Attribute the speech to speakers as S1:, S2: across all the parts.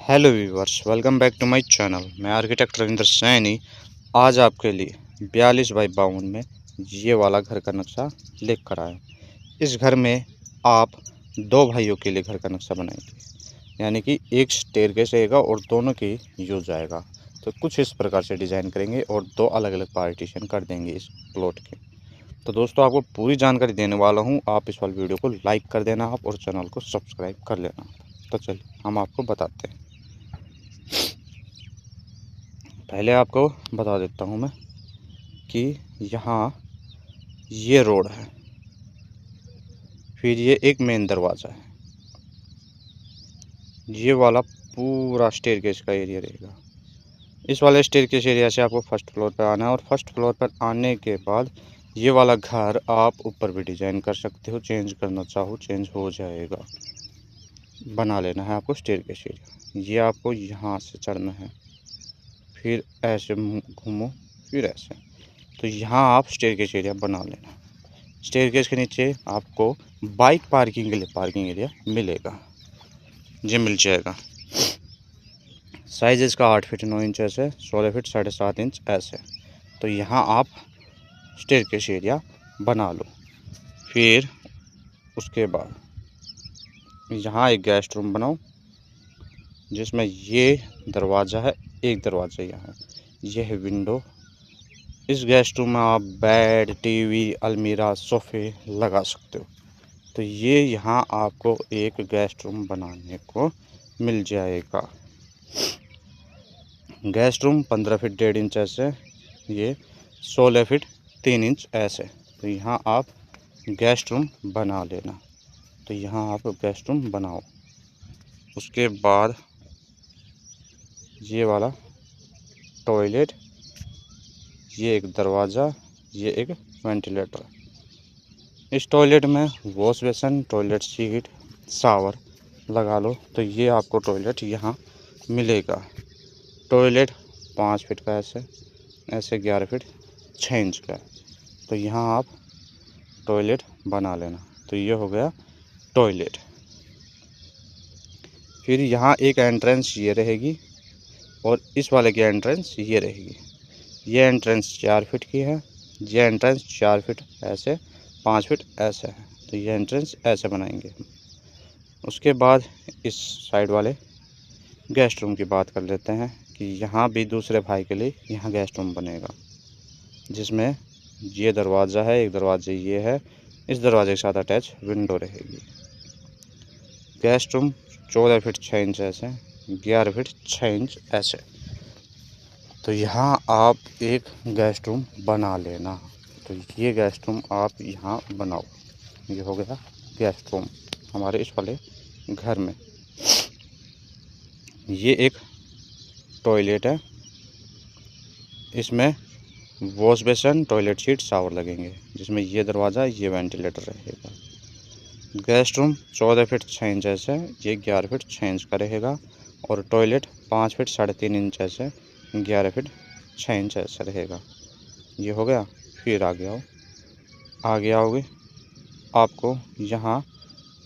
S1: Hello viewers, welcome back to my channel. मैं architect Ravindra Saini आज आपके लिए 42 बाई 52 में ये वाला घर का नक्शा लेकर आया। इस घर में आप दो भाइयों के लिए घर का नक्शा बनाएंगे, यानी कि एक स्टेयरकेस रहेगा और दोनों की यूज आएगा। तो कुछ इस प्रकार से डिज़ाइन करेंगे और दो अलग अलग पार्टीशन कर देंगे इस प्लॉट के। तो दोस्तों, आपको पूरी जानकारी देने वाला हूँ। आप इस वाली वीडियो को लाइक कर देना आप और चैनल को सब्सक्राइब कर लेना। तो चलिए हम आपको बताते हैं। पहले आपको बता देता हूँ मैं कि यहाँ ये रोड है, फिर ये एक मेन दरवाज़ा है, ये वाला पूरा स्टेयरकेस का एरिया रहेगा। इस वाले स्टेयरकेस एरिया से आपको फर्स्ट फ्लोर पर आना है और फर्स्ट फ्लोर पर आने के बाद ये वाला घर आप ऊपर भी डिज़ाइन कर सकते हो। चेंज करना चाहो चेंज हो जाएगा। बना लेना है आपको स्टेयरकेस एरिया। ये आपको यहाँ से चढ़ना है, फिर ऐसे घूमो, फिर ऐसे। तो यहाँ आप स्टेयरकेस एरिया बना लेना। स्टेयरकेस के नीचे आपको बाइक पार्किंग के लिए पार्किंग एरिया मिलेगा, ये मिल जाएगा। साइज़ इसका 8 फीट 9 इंच ऐसे, 16 फीट 7.5 इंच ऐसे। तो यहाँ आप स्टेयरकेस एरिया बना लो। फिर उसके बाद यहाँ एक गेस्ट रूम बनाओ, जिसमें ये दरवाज़ा है, एक दरवाज़ा यहाँ, ये है विंडो। इस गेस्ट रूम में आप बेड, टीवी, अलमीरा, सोफ़े लगा सकते हो। तो ये यहाँ आपको एक गेस्ट रूम बनाने को मिल जाएगा। गेस्ट रूम 15 फीट 1.5 इंच ऐसे, ये 16 फीट 3 इंच ऐसे। तो यहाँ आप गेस्ट रूम बना लेना। तो यहाँ आप गेस्ट रूम बनाओ। उसके बाद ये वाला टॉयलेट, ये एक दरवाज़ा, ये एक वेंटिलेटर। इस टॉयलेट में wash basin, toilet seat, shower लगा लो। तो ये आपको टॉयलेट यहाँ मिलेगा। टॉयलेट 5 फीट का ऐसे, ऐसे 11 फीट 6 इंच का। तो यहाँ आप टॉयलेट बना लेना। तो ये हो गया टॉयलेट। फिर यहाँ एक एंट्रेंस ये रहेगी और इस वाले की एंट्रेंस ये रहेगी। ये एंट्रेंस 4 फीट की है, ये एंट्रेंस 4 फीट ऐसे, 5 फीट ऐसे है। तो ये एंट्रेंस ऐसे बनाएंगे। उसके बाद इस साइड वाले गेस्ट रूम की बात कर लेते हैं कि यहाँ भी दूसरे भाई के लिए यहाँ गेस्ट रूम बनेगा, जिसमें ये दरवाज़ा है, एक दरवाज़ा ये है, इस दरवाजे के साथ अटैच विंडो रहेगी। गेस्ट रूम 14 फीट 6 इंच ऐसे, 11 फीट 6 इंच ऐसे। तो यहाँ आप एक गेस्ट रूम बना लेना। तो ये गेस्ट रूम आप यहाँ बनाओ। ये हो गया गेस्ट रूम हमारे इस वाले घर में। ये एक टॉयलेट है, इसमें wash basin, toilet seat, shower लगेंगे, जिसमें ये दरवाज़ा, ये वेंटिलेटर रहेगा। गेस्ट रूम 14 फीट 6 इंच ऐसे, ये 11 फीट 6 इंच का रहेगा। और टॉयलेट 5 फीट 3.5 इंच ऐसे, 11 फीट 6 इंच ऐसा रहेगा। ये हो गया। फिर आगे आओगे, आपको यहाँ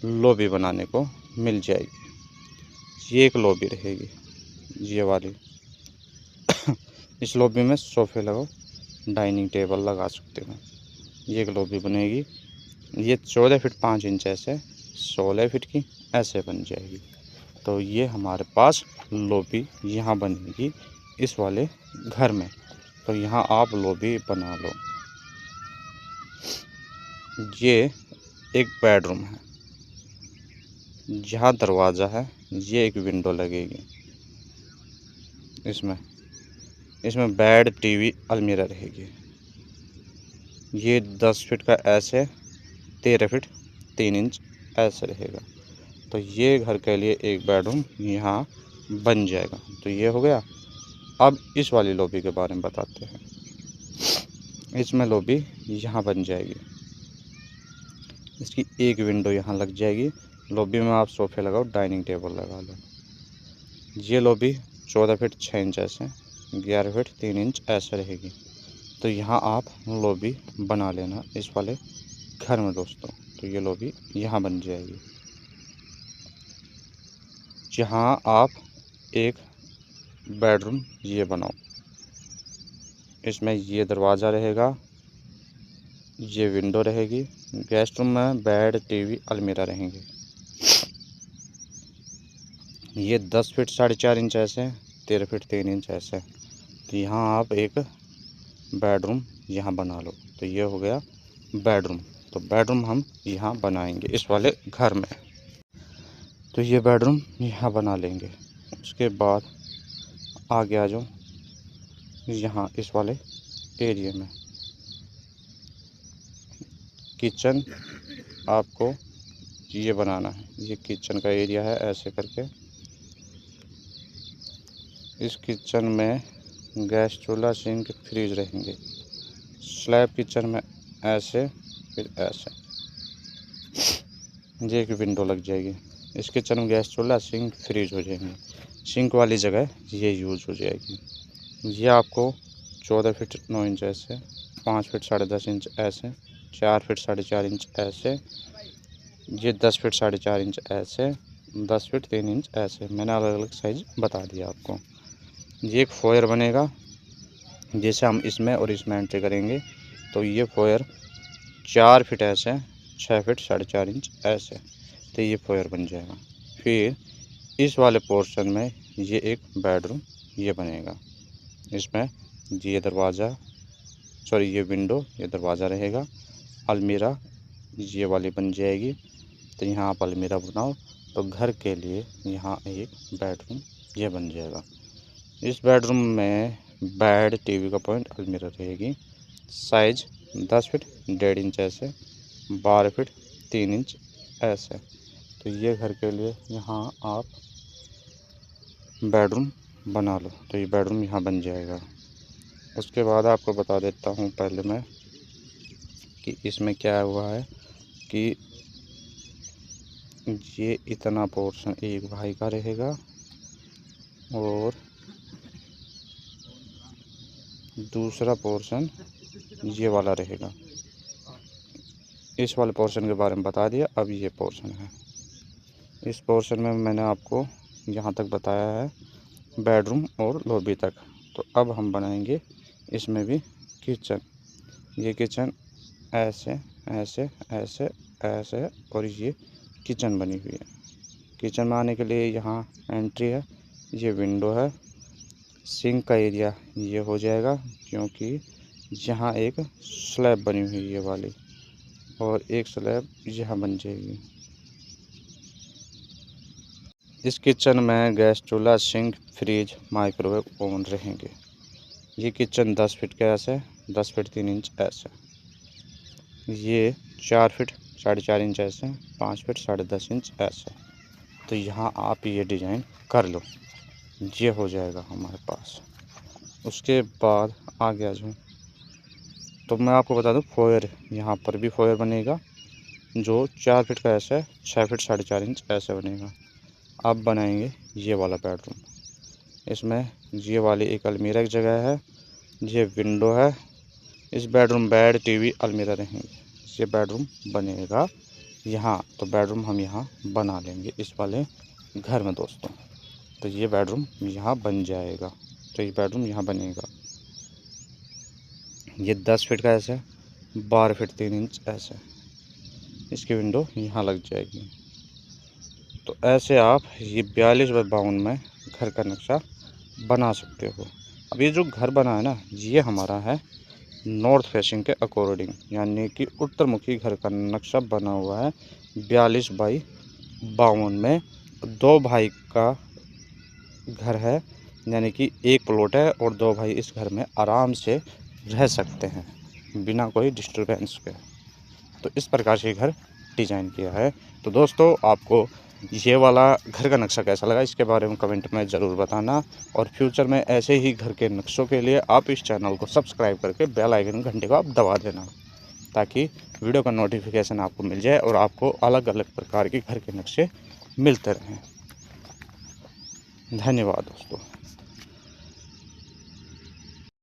S1: लॉबी बनाने को मिल जाएगी। ये एक लॉबी रहेगी, ये वाली। इस लॉबी में सोफ़े लगाओ, डाइनिंग टेबल लगा सकते हो। ये एक लॉबी बनेगी। ये 14 फीट 5 इंच ऐसे, 16 फीट की ऐसे बन जाएगी। तो ये हमारे पास लॉबी यहाँ बनेगी इस वाले घर में। तो यहाँ आप लॉबी बना लो। ये एक बेडरूम है, यहाँ दरवाज़ा है, ये एक विंडो लगेगी। इसमें बेड, टीवी, अलमीरा रहेगी। ये 10 फीट का ऐसे, 13 फीट 3 इंच ऐसे रहेगा। तो ये घर के लिए एक बेडरूम यहाँ बन जाएगा। तो ये हो गया। अब इस वाली लॉबी के बारे में बताते हैं। इसमें लॉबी यहाँ बन जाएगी, इसकी एक विंडो यहाँ लग जाएगी। लॉबी में आप सोफ़े लगाओ, डाइनिंग टेबल लगा लो। ये लॉबी 14 फीट 6 इंच ऐसे, 11 फीट 3 इंच ऐसे रहेगी। तो यहाँ आप लॉबी बना लेना इस वाले घर में दोस्तों। तो ये लॉबी यहाँ बन जाएगी, जहाँ आप एक बेडरूम ये बनाओ। इसमें ये दरवाज़ा रहेगा, ये विंडो रहेगी। गेस्ट रूम में बेड, टीवी, अलमीरा रहेंगे। ये 10 फीट 4.5 इंच ऐसे, 13 फीट 3 इंच ऐसे। तो यहाँ आप एक बेडरूम यहाँ बना लो। तो ये हो गया बेडरूम। तो बेडरूम हम यहाँ बनाएंगे इस वाले घर में। तो ये बेडरूम यहाँ बना लेंगे। उसके बाद आगे आ जाओ, यहाँ इस वाले एरिया में किचन आपको ये बनाना है। ये किचन का एरिया है ऐसे करके। इस किचन में गैस चूल्हा, सिंक, फ्रिज रहेंगे। स्लैब किचन में ऐसे, फिर ऐसे, ये एक विंडो लग जाएगी। इस किचन में गैस चूल्हा, सिंक, फ्रिज हो जाएंगे। सिंक वाली जगह ये यूज़ हो जाएगी। ये आपको 14 फीट 9 इंच ऐसे, 5 फीट 10.5 इंच ऐसे, 4 फीट 4.5 इंच ऐसे, ये 10 फीट 4.5 इंच ऐसे, 10 फीट 3 इंच ऐसे। मैंने अलग अलग साइज़ बता दिया आपको। ये एक फोयर बनेगा। जैसे हम इसमें और इसमें एंट्री करेंगे तो ये फोयर 4 फीट ऐसे, 6 फीट 4.5 इंच ऐसे। तो ये फोयर बन जाएगा। फिर इस वाले पोर्शन में ये एक बेडरूम ये बनेगा। इसमें ये दरवाज़ा, सॉरी ये विंडो, ये दरवाज़ा रहेगा। अलमीरा ये वाली बन जाएगी। तो यहाँ आप अलमीरा बनाओ तो घर के लिए यहाँ एक बेडरूम ये बन जाएगा। इस बेडरूम में बेड, टीवी का पॉइंट, अलमीरा रहेगी। साइज 10 फीट 1.5 इंच ऐसे, 12 फीट 3 इंच ऐसे। तो ये घर के लिए यहाँ आप बेडरूम बना लो। तो ये बेडरूम यहाँ बन जाएगा। उसके बाद आपको बता देता हूँ पहले मैं कि इसमें क्या हुआ है कि ये इतना पोर्शन एक भाई का रहेगा और दूसरा पोर्शन ये वाला रहेगा। इस वाले पोर्शन के बारे में बता दिया। अब ये पोर्शन है। इस पोर्शन में मैंने आपको यहाँ तक बताया है बेडरूम और लॉबी तक। तो अब हम बनाएंगे इसमें भी किचन। ये किचन ऐसे ऐसे ऐसे ऐसे और ये किचन बनी हुई है। किचन में आने के लिए यहाँ एंट्री है, ये विंडो है। सिंक का एरिया ये हो जाएगा क्योंकि यहाँ एक स्लैब बनी हुई है ये वाली, और एक स्लैब यहाँ बन जाएगी। इस किचन में गैस चूल्हा, सिंक, फ्रिज, माइक्रोवेव, ओवन रहेंगे। ये किचन 10 फीट का ऐसे, 10 फीट 3 इंच ऐसे। ये 4 फीट 4.5 इंच ऐसे, 5 फीट 10.5 इंच ऐसे। तो यहाँ आप ये डिज़ाइन कर लो। ये हो जाएगा हमारे पास। उसके बाद आगे आ जाऊँ तो मैं आपको बता दूँ फोयर, यहाँ पर भी फोयर बनेगा जो 4 फीट का ऐसा है, 6 फीट 4.5 इंच ऐसे बनेगा। अब बनाएंगे ये वाला बेडरूम। इसमें ये वाली एक अलमीरा की जगह है, ये विंडो है। इस बेडरूम बेड, टीवी, अलमीरा रहेंगे। ये बेडरूम बनेगा यहाँ। तो बेडरूम हम यहाँ बना लेंगे इस वाले घर में दोस्तों। तो ये बेडरूम यहाँ बन जाएगा। तो ये बेडरूम यहाँ बनेगा। ये 10 फीट का ऐसे, 12 फीट 3 इंच ऐसे। इसकी विंडो यहाँ लग जाएगी। तो ऐसे आप ये 42 बाय 52 में घर का नक्शा बना सकते हो। अब ये जो घर बना है ना, ये हमारा है नॉर्थ फेसिंग के अकॉर्डिंग, यानी कि उत्तरमुखी घर का नक्शा बना हुआ है 42 बाई 52 में। 2 भाई का घर है, यानी कि एक प्लॉट है और 2 भाई इस घर में आराम से रह सकते हैं बिना कोई डिस्टरबेंस के। तो इस प्रकार से घर डिज़ाइन किया है। तो दोस्तों आपको ये वाला घर का नक्शा कैसा लगा इसके बारे में कमेंट में ज़रूर बताना। और फ्यूचर में ऐसे ही घर के नक्शों के लिए आप इस चैनल को सब्सक्राइब करके बेल आइकन घंटे को आप दबा देना, ताकि वीडियो का नोटिफिकेशन आपको मिल जाए और आपको अलग अलग प्रकार के घर के नक्शे मिलते रहें। धन्यवाद दोस्तों।